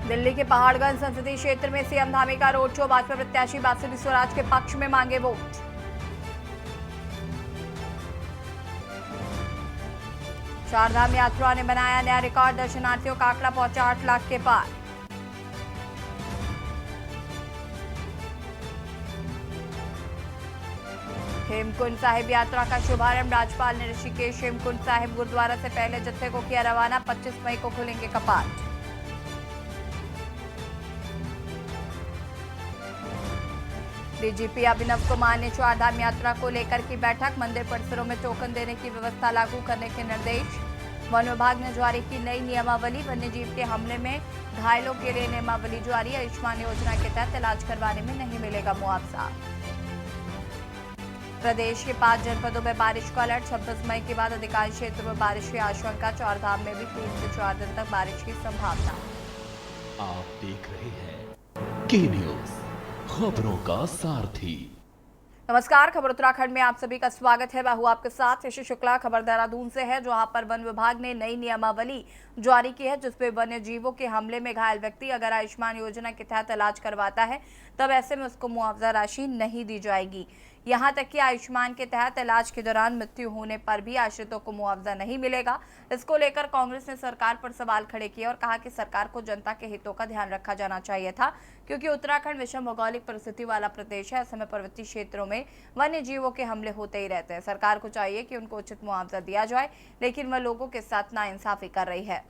दिल्ली के पहाड़गंज संसदीय क्षेत्र में सीएम धामी का रोड शो। भाजपा प्रत्याशी बासुरी स्वराज के पक्ष में मांगे वोट। चारधाम यात्रा ने बनाया नया रिकॉर्ड। दर्शनार्थियों का आंकड़ा पहुंचा 8 लाख के पार। हेमकुंड साहिब यात्रा का शुभारंभ। राज्यपाल ने ऋषिकेश हेमकुंड साहिब गुरुद्वारा से पहले जत्थे को किया रवाना। 25 मई को खुलेंगे कपाट। डीजीपी अभिनव कुमार ने चारधाम यात्रा को लेकर की बैठक। मंदिर परिसरों में टोकन देने की व्यवस्था लागू करने के निर्देश। वन विभाग ने जारी की नई नियमावली। वन्यजीव के हमले में घायलों के लिए नियमावली जारी। आयुष्मान योजना के तहत इलाज करवाने में नहीं मिलेगा मुआवजा। प्रदेश के 5 जनपदों में बारिश का अलर्ट। 26 मई के बाद अधिकांश क्षेत्रों में बारिश की आशंका। चारधाम में भी 3 से 4 दिन तक बारिश की संभावना। आप देख रहे हैं के न्यूज, खबरों का सारथी। नमस्कार, खबर उत्तराखंड में आप सभी का स्वागत है। मैं हूं आपके साथ यशु शुक्ला। खबर देहरादून से है, जहां पर वन विभाग ने नई नियमावली जारी की है, जिसमें वन्य जीवों के हमले में घायल व्यक्ति अगर आयुष्मान योजना के तहत इलाज करवाता है तब ऐसे में उसको मुआवजा राशि नहीं दी जाएगी। यहां तक कि आयुष्मान के तहत इलाज के दौरान मृत्यु होने पर भी आश्रितों को मुआवजा नहीं मिलेगा। इसको लेकर कांग्रेस ने सरकार पर सवाल खड़े किए और कहा कि सरकार को जनता के हितों का ध्यान रखा जाना चाहिए था, क्योंकि उत्तराखंड विषम भौगोलिक परिस्थिति वाला प्रदेश है। ऐसे में पर्वतीय क्षेत्रों में वन्य जीवों के हमले होते ही रहते हैं। सरकार को चाहिए कि उनको उचित मुआवजा दिया जाए, लेकिन वह लोगों के साथ नाइंसाफी कर रही है।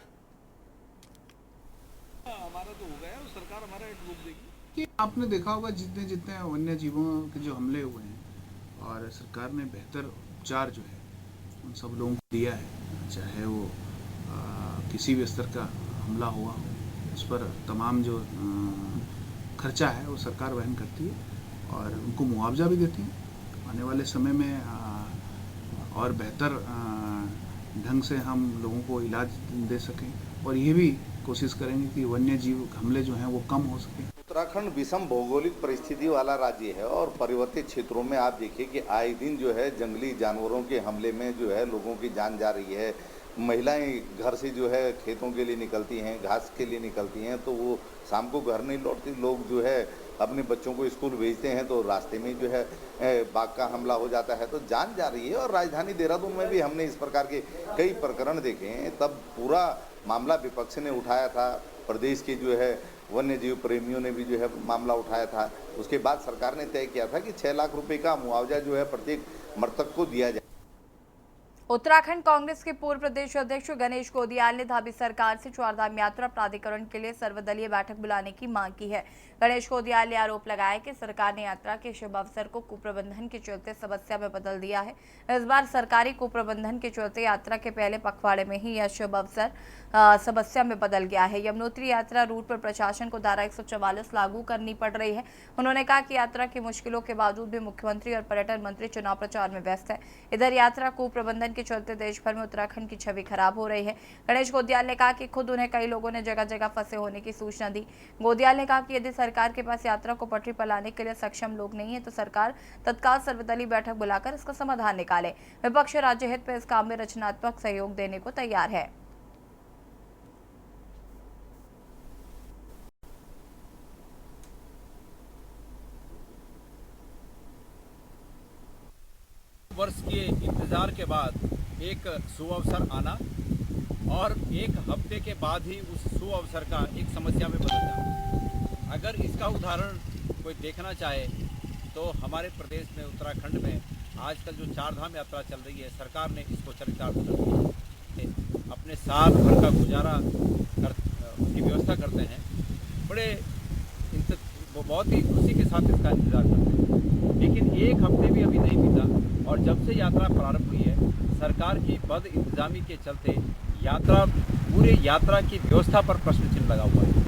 हमारा तो हो गया, सरकार हमारा एक रूप देगी। कि आपने देखा होगा जितने जितने वन्य जीवों के जो हमले हुए हैं और सरकार ने बेहतर उपचार जो है उन सब लोगों को दिया है, चाहे वो किसी भी स्तर का हमला हुआ हो, उस पर तमाम जो खर्चा है वो सरकार वहन करती है और उनको मुआवजा भी देती है। आने वाले समय में और बेहतर ढंग से हम लोगों को इलाज दे सकें और ये भी कोशिश करेंगे कि वन्य जीव हमले जो हैं वो कम हो सके। उत्तराखंड विषम भौगोलिक परिस्थिति वाला राज्य है और पर्वतीय क्षेत्रों में आप देखिए कि आए दिन जो है जंगली जानवरों के हमले में जो है लोगों की जान जा रही है। महिलाएं घर से जो है खेतों के लिए निकलती हैं, घास के लिए निकलती हैं, तो वो शाम को घर नहीं लौटती। लोग जो है अपने बच्चों को स्कूल भेजते हैं तो रास्ते में जो है बाघ का हमला हो जाता है, तो जान जा रही है। और राजधानी देहरादून में भी हमने इस प्रकार के कई प्रकरण देखे हैं। तब पूरा मामला विपक्ष ने उठाया था, प्रदेश के जो है वन्य जीव प्रेमियों ने भी जो है मामला उठाया था। उसके बाद सरकार ने तय किया था कि 6 लाख रुपए का मुआवजा जो है प्रत्येक मृतक को दिया जाए। उत्तराखंड कांग्रेस के पूर्व प्रदेश अध्यक्ष गणेश गोदियाल ने धामी सरकार से चारधाम यात्रा प्राधिकरण के लिए सर्वदलीय बैठक बुलाने की मांग की है। गणेश गोदियाल ने आरोप लगाया कि सरकार ने यात्रा के शुभ अवसर को कुप्रबंधन के चलते समस्या में बदल दिया है। इस बार सरकारी कुप्रबंधन के चलते यात्रा के पहले पखवाड़े में ही यह शुभ अवसर समस्या में बदल गया है। यमुनोत्री यात्रा रूट पर प्रशासन को धारा 144 लागू करनी पड़ रही है। उन्होंने कहा कि यात्रा की मुश्किलों के बावजूद भी मुख्यमंत्री और पर्यटन मंत्री चुनाव प्रचार में व्यस्त है। इधर यात्रा कुप्रबंधन के चलते देश भर में उत्तराखंड की छवि खराब हो रही है। गणेश गोदियाल ने कहा कि खुद उन्हें कई लोगों ने जगह जगह फंसे होने की सूचना दी। गोदियाल ने कहा कि यदि सरकार के पास यात्रा को पटरी पर लाने के लिए सक्षम लोग नहीं है तो सरकार तत्काल सर्वदलीय बैठक बुलाकर इसका समाधान निकाले। विपक्ष राज्य हित में इस काम में रचनात्मक सहयोग देने को तैयार है। वर्ष के इंतजार के बाद एक सुअवसर आना और एक हफ्ते के बाद ही उस सुअवसर का एक समस्या में बदल जाना। अगर इसका उदाहरण कोई देखना चाहे तो हमारे प्रदेश में उत्तराखंड में आजकल जो चारधाम यात्रा चल रही है, सरकार ने इसको चरितार्थ कर दिया। अपने साल भर का गुजारा की व्यवस्था करते हैं, वो बहुत ही खुशी के साथ इसका इंतजार करते हैं। लेकिन एक हफ्ते भी अभी नहीं बीता और जब से यात्रा प्रारंभ हुई है, सरकार की बद इंतजामी के चलते पूरे यात्रा की व्यवस्था पर प्रश्न चिन्ह लगा हुआ है।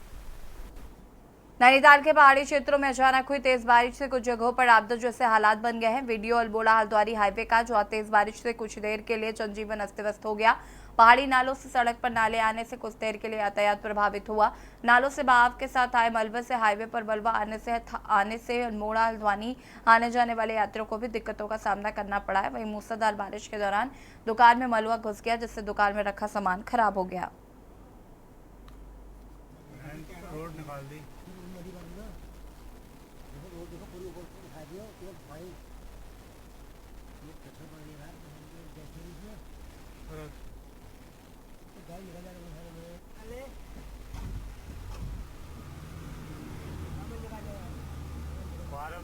नैनीताल के पहाड़ी क्षेत्रों में अचानक हुई तेज बारिश से कुछ जगहों पर आपदा जैसे हालात बन गए हैं। वीडियो अल्मोड़ा हल्द्वानी हाईवे का, जहां तेज बारिश से कुछ देर के लिए जनजीवन अस्त व्यस्त हो गया। पहाड़ी नालों से सड़क पर नाले आने से कुछ देर के लिए यातायात प्रभावित हुआ। नालों से बहाव के साथ आए मलबे से हाईवे पर मलबा आने से अल्मोड़ा हल्द्वानी आने जाने वाले यात्रियों को भी दिक्कतों का सामना करना पड़ा है। वहीं मूसलाधार बारिश के दौरान दुकान में मलबा घुस गया, जिससे दुकान में रखा सामान खराब हो गया। रोड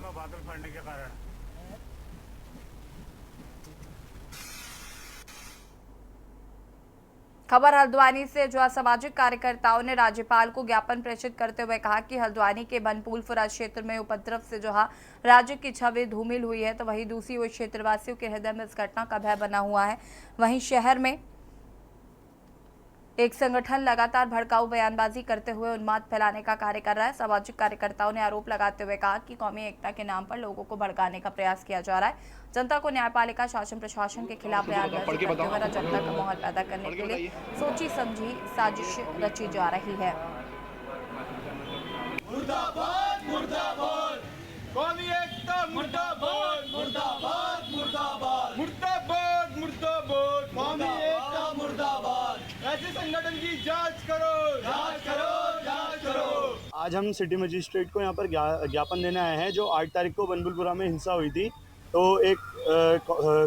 बादल फटने के कारण खबर हल्द्वानी से जो सामाजिक कार्यकर्ताओं ने राज्यपाल को ज्ञापन प्रेषित करते हुए कहा कि हल्द्वानी के बनपुलपुरा क्षेत्र में उपद्रव से जहां राज्य की छवि धूमिल हुई है, तो वहीं दूसरी ओर क्षेत्रवासियों के हृदय में इस घटना का भय बना हुआ है। वहीं शहर में एक संगठन लगातार भड़काऊ बयानबाजी करते हुए उन्माद फैलाने का कार्य कर रहा है। सामाजिक कार्यकर्ताओं ने आरोप लगाते हुए कहा कि कौमी एकता के नाम पर लोगों को भड़काने का प्रयास किया जा रहा है। जनता को न्यायपालिका शासन प्रशासन के खिलाफ बयानबाजी करते हुए जनता का माहौल पैदा करने के लिए सोची समझी साजिश रची जा रही है। मुर्दाबाद मुर्दाबाद कौमी एकता मुर्दाबाद मुर्दाबाद मुर्दाबाद मुर्दाबाद मुर्दाबाद कौमी एकता मुर्दाबाद। ऐसे संगठन की जांच करो जांच करो जांच करो। आज हम सिटी मजिस्ट्रेट को यहाँ पर ज्ञापन देने आए हैं। जो 8 तारीख को बनपुलपुरा में हिंसा हुई थी, तो एक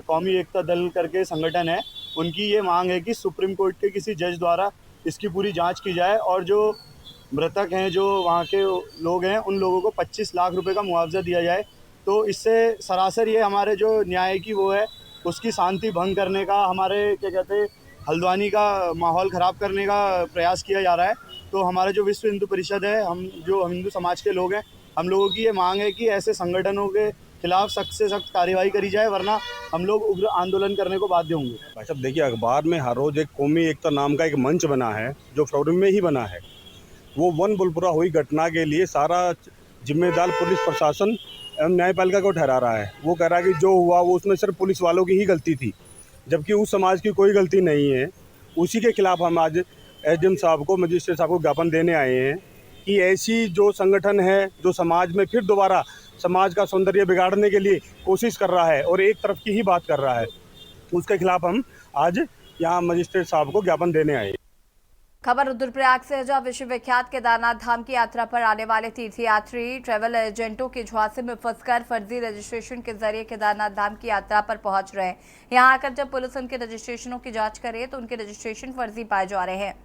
कौमी एकता दल करके संगठन है, उनकी ये मांग है कि सुप्रीम कोर्ट के किसी जज द्वारा इसकी पूरी जांच की जाए और जो मृतक हैं, जो वहाँ के लोग हैं, उन लोगों को 25 लाख रुपए का मुआवजा दिया जाए। तो इससे सरासर ये हमारे जो न्याय की वो है उसकी शांति भंग करने का, हमारे क्या कहते हैं हल्द्वानी का माहौल ख़राब करने का प्रयास किया जा रहा है। तो हमारा जो विश्व हिंदू परिषद है, हम जो हिंदू समाज के लोग हैं, हम लोगों की ये मांग है कि ऐसे संगठनों के खिलाफ सख्त से सख्त कार्यवाही करी जाए, वरना हम लोग उग्र आंदोलन करने को बाध्य होंगे। भाई साहब देखिए, अखबार में हर रोज़ एक कौमी एकता नाम का एक मंच बना है जो फरवरी में ही बना है। वो बनपुलपुरा हुई घटना के लिए सारा जिम्मेदार पुलिस प्रशासन एवं न्यायपालिका को ठहरा रहा है। वो कह रहा है कि जो हुआ वो उसमें सिर्फ पुलिस वालों की ही गलती थी, जबकि उस समाज की कोई गलती नहीं है। उसी के खिलाफ हम आज एसडीएम साहब को, मजिस्ट्रेट साहब को ज्ञापन देने आए हैं कि ऐसी जो संगठन है जो समाज में फिर दोबारा समाज का सौंदर्य बिगाड़ने के लिए कोशिश कर रहा है और एक तरफ की ही बात कर रहा है, उसके खिलाफ हम आज यहाँ मजिस्ट्रेट साहब को ज्ञापन देने आए। खबर रुद्रप्रयाग से, जहां विश्व विख्यात केदारनाथ धाम की यात्रा पर आने वाले तीर्थयात्री ट्रैवल एजेंटों के झांसे में फंसकर फर्जी रजिस्ट्रेशन के जरिए केदारनाथ धाम की यात्रा पर पहुंच रहे हैं। यहां आकर जब पुलिस उनके रजिस्ट्रेशनों की जांच करे तो उनके रजिस्ट्रेशन फर्जी पाए जा रहे हैं।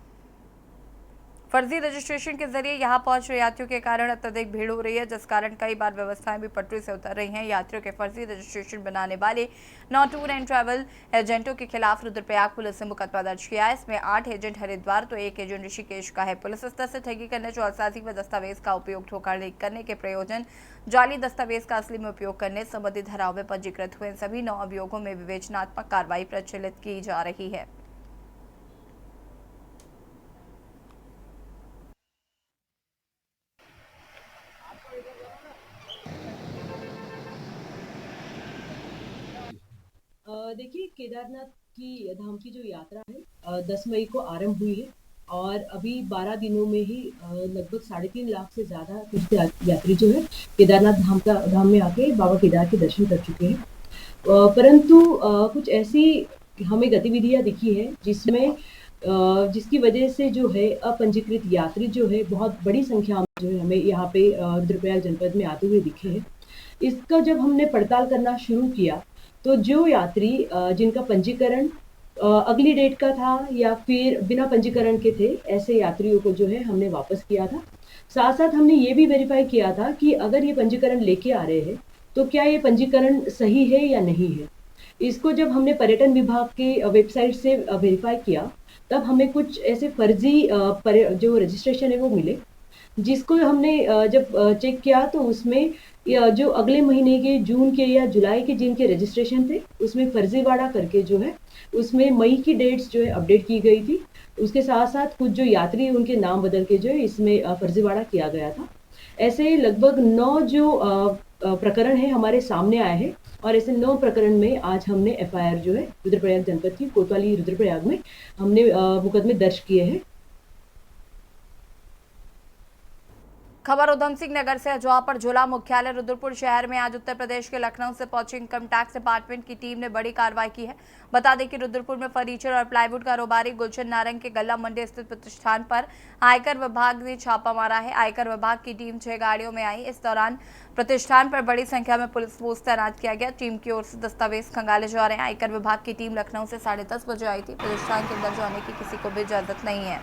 फर्जी रजिस्ट्रेशन के जरिए यहां पहुंच रहे यात्रियों के कारण अत्यधिक भीड़ हो रही है, जिस कारण कई बार व्यवस्थाएं भी पटरी से उतर रही हैं। यात्रियों के फर्जी रजिस्ट्रेशन बनाने वाले 9 टूर एंड ट्रैवल एजेंटों के खिलाफ रुद्रप्रयाग पुलिस ने मुकदमा दर्ज किया है। इसमें 8 एजेंट हरिद्वार तो 1 एजेंट ऋषिकेश का है। पुलिस स्तर से ठगी करने, जालसाजी व दस्तावेज का उपयोग धोखाधड़ी करने के प्रयोजन, जाली दस्तावेज का असली में उपयोग करने संबंधित धाराओं में पंजीकृत हुए सभी 9 अभियोगों में विवेचनात्मक कार्रवाई प्रचलित की जा रही है। देखिए, केदारनाथ की धाम की जो यात्रा है 10 मई को आरंभ हुई है और अभी 12 दिनों में ही लगभग 3.5 लाख से ज़्यादा यात्री जो है केदारनाथ धाम में आके बाबा केदार के दर्शन कर चुके हैं। परंतु कुछ ऐसी हमें गतिविधियां दिखी है जिसकी वजह से जो है अपंजीकृत यात्री जो है बहुत बड़ी संख्या में जो है हमें यहाँ पे रुद्रप्रयाग जनपद में आते हुए दिखे हैं। इसका जब हमने पड़ताल करना शुरू किया तो जो यात्री जिनका पंजीकरण अगली डेट का था या फिर बिना पंजीकरण के थे, ऐसे यात्रियों को जो है हमने वापस किया था। साथ साथ हमने ये भी वेरीफाई किया था कि अगर ये पंजीकरण लेके आ रहे हैं तो क्या ये पंजीकरण सही है या नहीं है। इसको जब हमने पर्यटन विभाग के वेबसाइट से वेरीफाई किया तब हमें कुछ ऐसे फर्जी जो रजिस्ट्रेशन है वो मिले, जिसको हमने जब चेक किया तो उसमें जो अगले महीने के जून के या जुलाई के जिनके रजिस्ट्रेशन थे उसमें फर्जीवाड़ा करके जो है उसमें मई की डेट्स जो है अपडेट की गई थी। उसके साथ साथ कुछ जो यात्री उनके नाम बदल के जो है इसमें फर्जीवाड़ा किया गया था। ऐसे लगभग 9 जो प्रकरण है हमारे सामने आए हैं और ऐसे 9 प्रकरण में आज हमने FIR जो है रुद्रप्रयाग जनपद की कोतवाली रुद्रप्रयाग में हमने मुकदमे दर्ज किए हैं। खबर उधम सिंह नगर से, जहां पर जिला मुख्यालय रुद्रपुर शहर में आज उत्तर प्रदेश के लखनऊ से पहुंची इनकम टैक्स डिपार्टमेंट की टीम ने बड़ी कार्रवाई की है। बता दें कि रुद्रपुर में फर्नीचर और प्लाईवुड कारोबारी गुलशन नारंग के गल्ला मंडी स्थित प्रतिष्ठान पर आयकर विभाग ने छापा मारा है। आयकर विभाग की टीम 6 गाड़ियों में आई। इस दौरान प्रतिष्ठान पर बड़ी संख्या में पुलिस फोर्स तैनात किया गया। टीम की ओर से दस्तावेज खंगाले जा रहे हैं। आयकर विभाग की टीम लखनऊ से 10:30 बजे आई थी। प्रतिष्ठान के अंदर जाने की किसी को भी इजाजत नहीं है।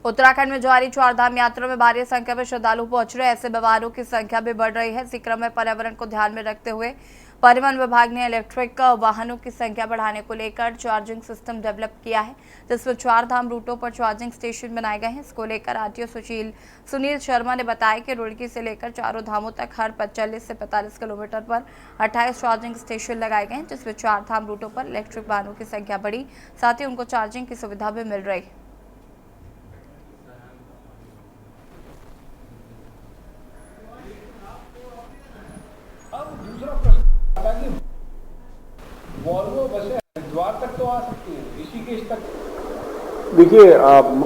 उत्तराखंड में जारी चारधाम यात्रा में भारी संख्या में श्रद्धालु पहुंच रहे, ऐसे व्यवहारों की संख्या भी बढ़ रही है। इसी क्रम में पर्यावरण को ध्यान में रखते हुए परिवहन विभाग ने इलेक्ट्रिक वाहनों की संख्या बढ़ाने को लेकर चार्जिंग सिस्टम डेवलप किया है, जिसमें 4 धाम रूटों पर चार्जिंग स्टेशन बनाए गए हैं। इसको लेकर आरटीओ सुनील शर्मा ने बताया कि रुड़की से लेकर चारों धामों तक हर 40 से 45 किलोमीटर पर 28 चार्जिंग स्टेशन लगाए गए हैं, जिसमें 4 धाम रूटों पर इलेक्ट्रिक वाहनों की संख्या बढ़ी, साथ ही उनको चार्जिंग की सुविधा भी मिल रही है। अब दूसरा प्रश्न आता है कि वॉल्वो बसें हरिद्वार तक तो आ सकती हैं, ऋषिकेश तक। देखिए,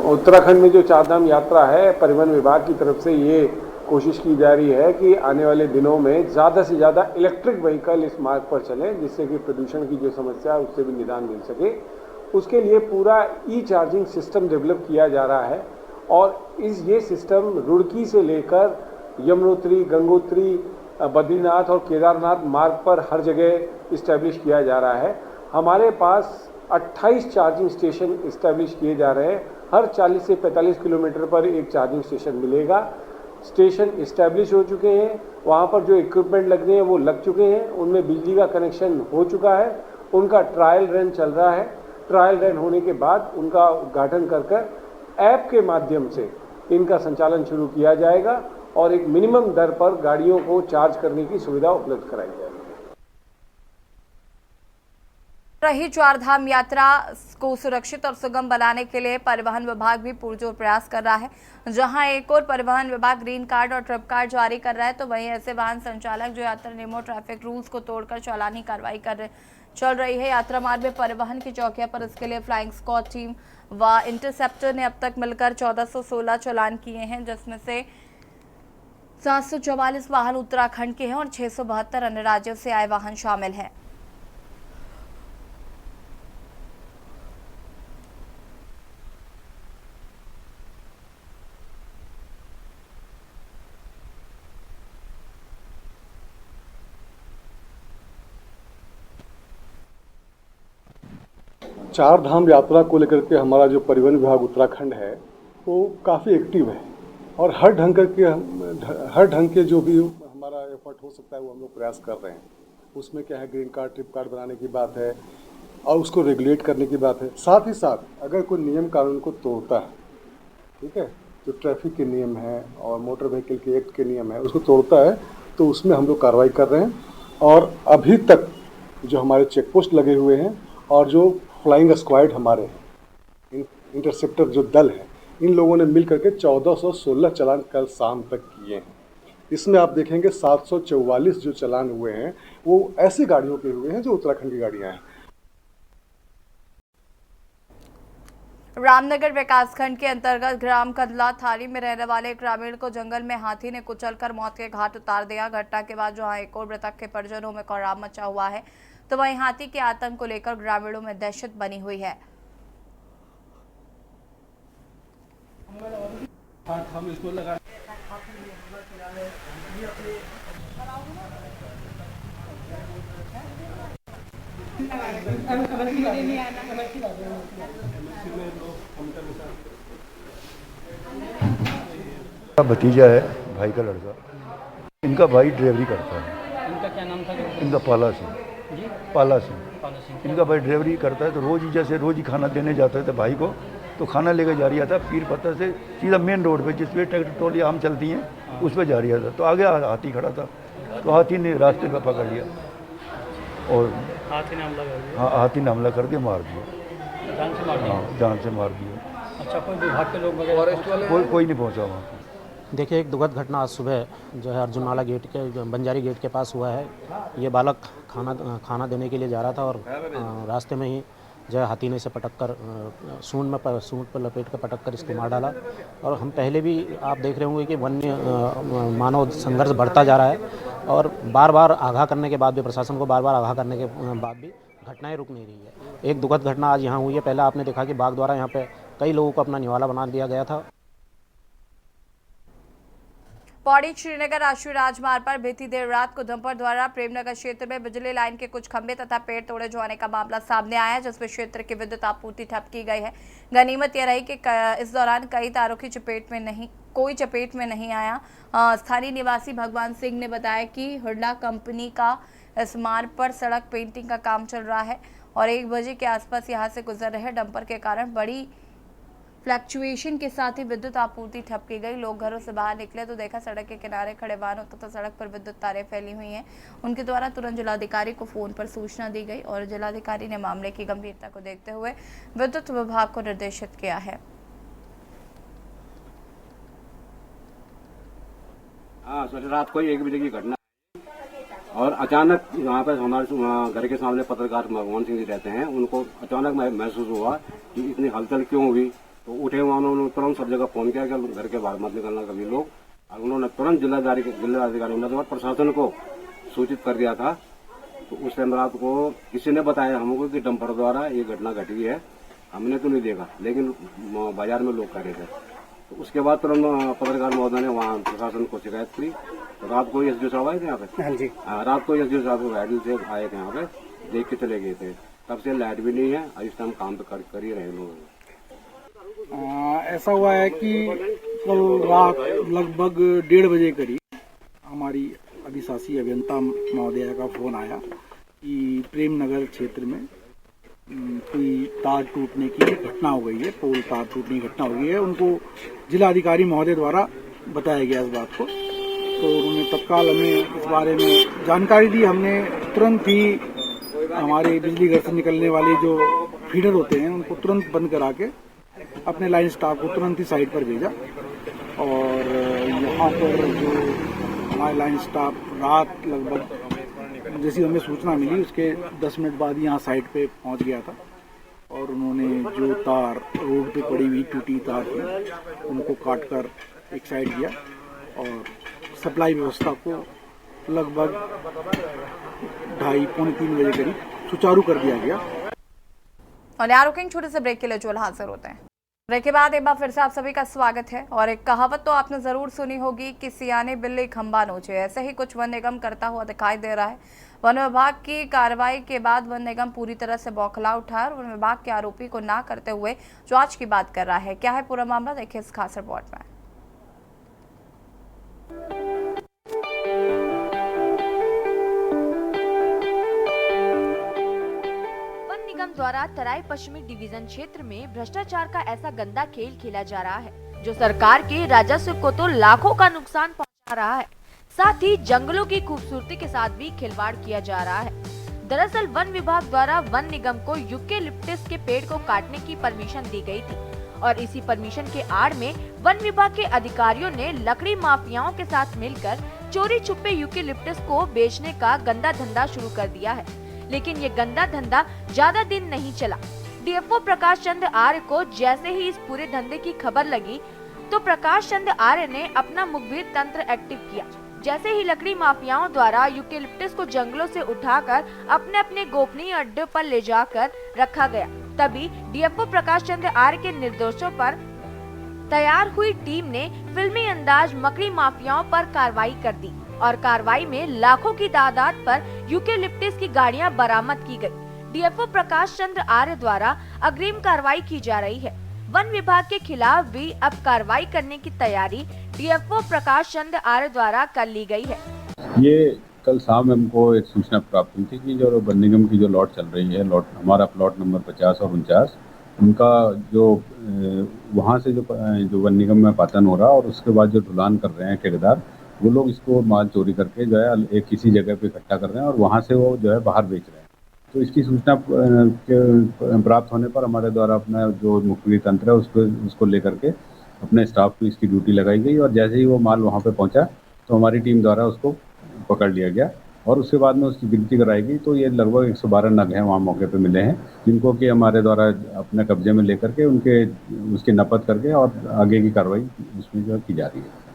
उत्तराखंड में जो चारधाम यात्रा है, परिवहन विभाग की तरफ से ये कोशिश की जा रही है कि आने वाले दिनों में ज़्यादा से ज़्यादा इलेक्ट्रिक व्हीकल इस मार्ग पर चलें, जिससे कि प्रदूषण की जो समस्या है उससे भी निदान मिल सके। उसके लिए पूरा ई चार्जिंग सिस्टम डेवलप किया जा रहा है और ये सिस्टम रुड़की से लेकर यमुनोत्री, गंगोत्री, बद्रीनाथ और केदारनाथ मार्ग पर हर जगह इस्टेब्लिश किया जा रहा है। हमारे पास 28 चार्जिंग स्टेशन इस्टेब्लिश किए जा रहे हैं। हर 40 से 45 किलोमीटर पर एक चार्जिंग स्टेशन मिलेगा। स्टेशन इस्टेब्लिश हो चुके हैं, वहाँ पर जो इक्विपमेंट लगने हैं वो लग चुके हैं, उनमें बिजली का कनेक्शन हो चुका है, उनका ट्रायल रन चल रहा है। ट्रायल रन होने के बाद उनका उद्घाटन कर ऐप के माध्यम से इनका संचालन शुरू किया जाएगा और एक मिनिमम दर पर गाड़ियों को चार्ज करने की सुविधा उपलब्ध कराई जाएगी। रही चारधाम यात्रा को सुरक्षित और सुगम बनाने के लिए परिवहन विभाग भी पुरजोर प्रयास कर रहा है। जहां एक और परिवहन विभाग ग्रीन कार्ड और ट्रिप कार्ड जारी कर रहा है, तो वहीं ऐसे वाहन संचालक जो यात्रा नियमों, ट्रैफिक रूल्स को तोड़कर चालानी कार्रवाई चल रही है। यात्रा मार्ग में परिवहन की चौकियां पर इसके लिए फ्लाइंग स्क्वाड टीम व इंटरसेप्टर ने अब तक मिलकर 1416 चालान किए हैं, जिसमें से 744 वाहन उत्तराखंड के हैं और 672 अन्य राज्यों से आए वाहन शामिल हैं। चार धाम यात्रा को लेकर के हमारा जो परिवहन विभाग उत्तराखंड है वो काफ़ी एक्टिव है और हर ढंग के जो भी हमारा एफर्ट हो सकता है वो हम लोग प्रयास कर रहे हैं। उसमें क्या है, ग्रीन कार्ड, ट्रिप कार्ड बनाने की बात है और उसको रेगुलेट करने की बात है। साथ ही साथ अगर कोई नियम कानून को तोड़ता है, ठीक है, जो ट्रैफिक के नियम है और मोटर व्हीकल के एक्ट के नियम है, उसको तोड़ता है तो उसमें हम लोग कार्रवाई कर रहे हैं। और अभी तक जो हमारे चेक पोस्ट लगे हुए हैं और जो फ्लाइंग स्क्वाड हमारे हैं, इंटरसेप्टर जो दल है, इन लोगों ने मिल करके 1416 चालान कल शाम तक किए हैं। इसमें आप देखेंगे 744 जो चालान हुए हैं वो ऐसी गाड़ियों के हुए हैं जो उत्तराखंड की गाड़ियां हैं। रामनगर विकासखंड के अंतर्गत ग्राम कंदला थाली में रहने वाले ग्रामीण को जंगल में हाथी ने कुचलकर मौत के घाट उतार दिया। घटना के बाद जहां एक और मृतक के परिजनों में कोहराम मचा हुआ है, तो वहीं हाथी के आतंक को लेकर ग्रामीणों में दहशत बनी हुई है। हम इसको लगा भतीजा है, भाई का लड़का। इनका भाई ड्राइवरी करता है। इनका क्या नाम था? इनका पाला सिंह। इनका भाई ड्राइवरी करता है, तो रोज ही खाना देने जाता है तो भाई को, तो खाना लेकर जा रहा था पीर पत्थर से सीधा मेन रोड पे, जिस पे ट्रैक्टर ट्रॉली आम चलती हैं, उस पर जा रहा था। तो आगे हाथी खड़ा था, तो हाथी ने रास्ते पर पकड़ लिया और हाथी ने हमला कर दिया, मार दिया। जान से मार हाँ, जान से मार दिया। अच्छा, कोई विभाग के लोग वगैरह? कोई नहीं पहुंचा वहाँ पे। देखिए, एक दुखद घटना आज सुबह जो है अर्जुनाला गेट के बंजारी गेट के पास हुआ है। ये बालक खाना देने के लिए जा रहा था और रास्ते में ही जो है हाथी ने इसे पटक कर सूंड पर लपेट कर पटक कर इसको मार डाला। और हम पहले भी आप देख रहे होंगे कि वन्य मानव संघर्ष बढ़ता जा रहा है और बार बार आगाह करने के बाद भी, प्रशासन को बार बार आगाह करने के बाद भी घटनाएं रुक नहीं रही है। एक दुखद घटना आज यहाँ हुई है। पहले आपने देखा कि बाघ द्वारा यहाँ पे कई लोगों को अपना निवाला बना दिया गया था। पौड़ी श्रीनगर राष्ट्रीय राजमार्ग पर बीती देर रात को डंपर द्वारा प्रेमनगर क्षेत्र में बिजली लाइन के कुछ खंभे तथा पेड़ तोड़े जाने का मामला सामने आया है, जिसमें क्षेत्र की विद्युत आपूर्ति ठप की गई है। गनीमत यह रही कि इस दौरान कई तारों की कोई चपेट में नहीं आया। स्थानीय निवासी भगवान सिंह ने बताया कि हुडा कंपनी का इस मार्ग पर सड़क पेंटिंग का काम चल रहा है और 1 बजे के आसपास यहां से गुजर रहे डंपर के कारण बड़ी फ्लक्चुएशन के साथ ही विद्युत आपूर्ति ठप की गई। लोग घरों से बाहर निकले तो देखा सड़क के किनारे खड़े वाहनों तथा सड़क पर विद्युत तारें फैली हुई हैं। उनके द्वारा तुरंत जिलाधिकारी को फोन पर सूचना दी गई और जिलाधिकारी ने मामले की गंभीरता को देखते हुए विद्युत विभाग को निर्देशित किया है। रात को 1 बजे की घटना और अचानक यहाँ पर हमारे घर के सामने पत्रकार भगवान सिंह जी रहते हैं, उनको अचानक महसूस हुआ कि इतनी हलचल क्यों हुई। तो उठे हुआ उन्होंने तुरंत सब जगह फोन किया कि घर के बाहर मत निकलना कभी लोग, और उन्होंने तुरंत जिलाधिकारी मतलब प्रशासन को सूचित कर दिया था। तो उस टाइम रात को किसी ने बताया हमको कि डंपर द्वारा ये घटना घटी है। हमने तो नहीं देखा, लेकिन बाजार में लोग कह रहे थे। तो उसके बाद तुरंत पत्रकार महोदय ने वहाँ प्रशासन को शिकायत की। तो रात को एसडीओ साहब आए थे यहाँ पे। हाँ जी, रात को एसडीओ साहब गाड़ी से आए थे यहाँ पे, देख के चले गए थे। तब से लाइट भी नहीं है, इस टाइम काम तो कर ही रहे लोग। ऐसा हुआ है कि कल रात लगभग 1:30 बजे करीब हमारी अधिशासी अभियंता महोदया का फोन आया कि प्रेमनगर क्षेत्र में कोई तार टूटने की घटना हो गई है, पोल तार टूटने की घटना हो गई है। उनको जिलाधिकारी महोदय द्वारा बताया गया इस बात को। तो उन्होंने तत्काल हमें इस बारे में जानकारी दी। हमने तुरंत ही हमारे बिजली घर से निकलने वाले जो फीडर होते हैं उनको तुरंत बंद करा के अपने लाइन स्टाफ को तुरंत ही साइड पर भेजा। और यहाँ पर जो हमारे लाइन स्टाफ रात लगभग जैसी हमें सूचना मिली उसके 10 मिनट बाद यहाँ साइट पे पहुँच गया था और उन्होंने जो तार रोड पे पड़ी हुई टूटी तार थी उनको काट कर एक साइड किया और सप्लाई व्यवस्था को लगभग 2:30-3 बजे करीब सुचारू कर दिया गया। और यहाँ रुकेंगे छोटे से ब्रेक के लिए, जो हाजिर होते हैं। ब्रेक के बाद एक बार फिर से आप सभी का स्वागत है। और एक कहावत तो आपने जरूर सुनी होगी कि सियाने बिल्ली खंबा नोचे। ऐसे ही कुछ वन निगम करता हुआ दिखाई दे रहा है। वन विभाग की कार्रवाई के बाद वन निगम पूरी तरह से बौखला उठा और वन विभाग के आरोपी को ना करते हुए जांच की बात कर रहा है। क्या है पूरा मामला, देखिए इस खास रिपोर्ट में। द्वारा तराई पश्चिमी डिवीजन क्षेत्र में भ्रष्टाचार का ऐसा गंदा खेल खेला जा रहा है जो सरकार के राजस्व को तो लाखों का नुकसान पहुंचा रहा है, साथ ही जंगलों की खूबसूरती के साथ भी खिलवाड़ किया जा रहा है। दरअसल वन विभाग द्वारा वन निगम को यूकेलिप्टस के पेड़ को काटने की परमिशन दी गई थी और इसी परमिशन के आड़ में वन विभाग के अधिकारियों ने लकड़ी माफियाओं के साथ मिलकर चोरी छुपे यूकेलिप्टस को बेचने का गंदा धंधा शुरू कर दिया है। लेकिन ये गंदा धंधा ज्यादा दिन नहीं चला। डीएफओ प्रकाश चंद्र आर्य को जैसे ही इस पूरे धंधे की खबर लगी तो प्रकाश चंद्र आर्य ने अपना मुखबिर तंत्र एक्टिव किया। जैसे ही लकड़ी माफियाओं द्वारा यूकेलिप्टस को जंगलों से उठाकर अपने अपने गोपनीय अड्डे पर ले जाकर रखा गया, तभी डीएफओ प्रकाश चंद्र आर्य के निर्देशों पर तैयार हुई टीम ने फिल्मी अंदाज मकड़ी माफियाओं पर कार्रवाई कर दी और कार्रवाई में लाखों की तादाद पर यूकेलिप्टस की गाड़ियां बरामद की गई। डीएफओ प्रकाश चंद्र आर्य द्वारा अग्रिम कार्रवाई की जा रही है। वन विभाग के खिलाफ भी अब कार्रवाई करने की तैयारी डीएफओ प्रकाश चंद्र आर्य द्वारा कर ली गई है। ये कल शाम हमको एक सूचना प्राप्त हुई थी कि जो वन निगम की जो लॉट चल रही है, हमारा प्लॉट नंबर 50 और 49, उनका जो वहाँ से जो वन निगम में पातन हो रहा और उसके बाद जो ढुलान कर रहे हैं ठेकेदार, वो लोग इसको माल चोरी करके जो है एक किसी जगह पे इकट्ठा कर रहे हैं और वहाँ से वो जो है बाहर बेच रहे हैं। तो इसकी सूचना प्राप्त होने पर हमारे द्वारा अपना जो मुखबिरी तंत्र है उसको लेकर के अपने स्टाफ को इसकी ड्यूटी लगाई गई और जैसे ही वो माल वहाँ पे पहुँचा तो हमारी टीम द्वारा उसको पकड़ लिया गया और उसके बाद में उसकी गिनती कराई गई। तो ये लगभग 112 नग हैं वहाँ मौके पे मिले हैं, जिनको कि हमारे द्वारा अपने कब्जे में लेकर के उसकी नपत करके और आगे की कार्रवाई उसमें जो की जा रही है।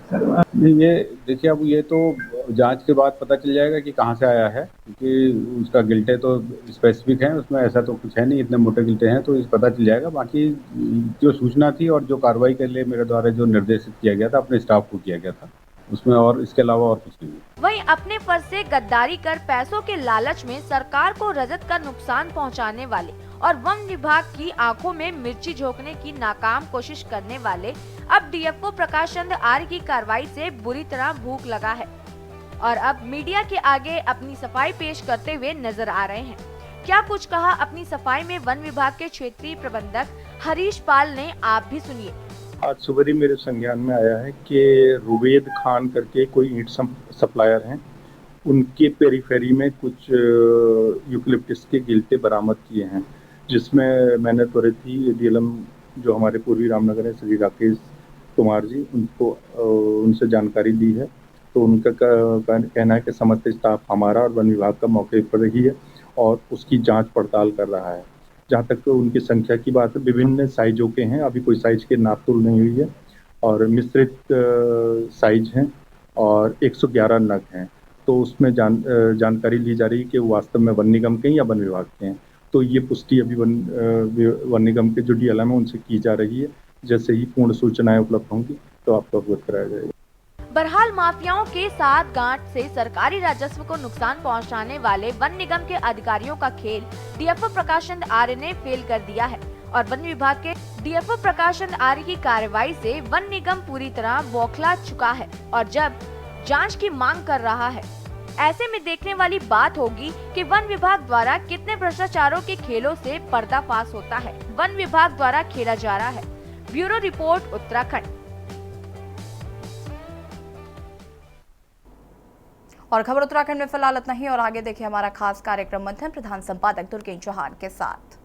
ये देखिए, अब ये तो जांच के बाद पता चल जाएगा कि कहाँ से आया है, क्योंकि उसका गिल्टे तो स्पेसिफिक है, उसमें ऐसा तो कुछ है नहीं, इतने मोटे गिल्टे हैं, तो इस पता चल जाएगा। बाकी जो सूचना थी और जो कार्रवाई के लिए मेरे द्वारा जो निर्देशित किया गया था अपने स्टाफ को किया गया था, उसमें और इसके अलावा और कुछ नहीं। वहीं अपने पद से गद्दारी कर पैसों के लालच में सरकार को रजत का नुकसान पहुंचाने वाले और वन विभाग की आंखों में मिर्ची झोंकने की नाकाम कोशिश करने वाले अब डीएफओ प्रकाश चंद्र आर्य की कार्रवाई से बुरी तरह भूख लगा है और अब मीडिया के आगे अपनी सफाई पेश करते हुए नजर आ रहे हैं। क्या कुछ कहा अपनी सफाई में वन विभाग के क्षेत्रीय प्रबंधक हरीश पाल ने, आप भी सुनिए। आज सुबह ही मेरे संज्ञान में आया है कि रुवेद खान करके कोई ईंट सप्लायर हैं, उनके पेरीफेरी में कुछ यूकलिप्टस के गिल्टे बरामद किए हैं, जिसमें मैंने त्वरित ही डीएलएम जो हमारे पूर्वी रामनगर है श्री राकेश कुमार जी, उनसे जानकारी ली है। तो उनका कहना है कि समस्त स्टाफ हमारा और वन विभाग का मौके पर ही है और उसकी जांच पड़ताल कर रहा है। जहाँ तक उनकी संख्या की बात है, विभिन्न साइजों के हैं, अभी कोई साइज के नाप तुल नहीं हुई है और मिश्रित साइज हैं और 111 नग हैं। तो उसमें जानकारी ली जा रही है कि वो वास्तव में वन निगम के हैं या वन विभाग के हैं। तो ये पुष्टि अभी वन निगम के जो डीएलएम है उनसे की जा रही है। जैसे ही पूर्ण सूचनाएं उपलब्ध होंगी तो आपको अवगत कराया जाएगा। बहरहाल माफियाओं के साथ गांठ से सरकारी राजस्व को नुकसान पहुंचाने वाले वन निगम के अधिकारियों का खेल डीएफओ प्रकाश चंद्र आर्य ने फेल कर दिया है और वन विभाग के डीएफओ प्रकाश चंद्र आर्य की कार्रवाई से वन निगम पूरी तरह बौखला चुका है और जब जांच की मांग कर रहा है। ऐसे में देखने वाली बात होगी कि वन विभाग द्वारा कितने भ्रष्टाचारों के खेलों से पर्दाफाश होता है, वन विभाग द्वारा खेला जा रहा है। Bureau report, Uttarakhand. और खबर उत्तराखंड में फिलहाल इतना ही और आगे देखिए हमारा खास कार्यक्रम मंथन प्रधान संपादक दुर्गेश चौहान के साथ।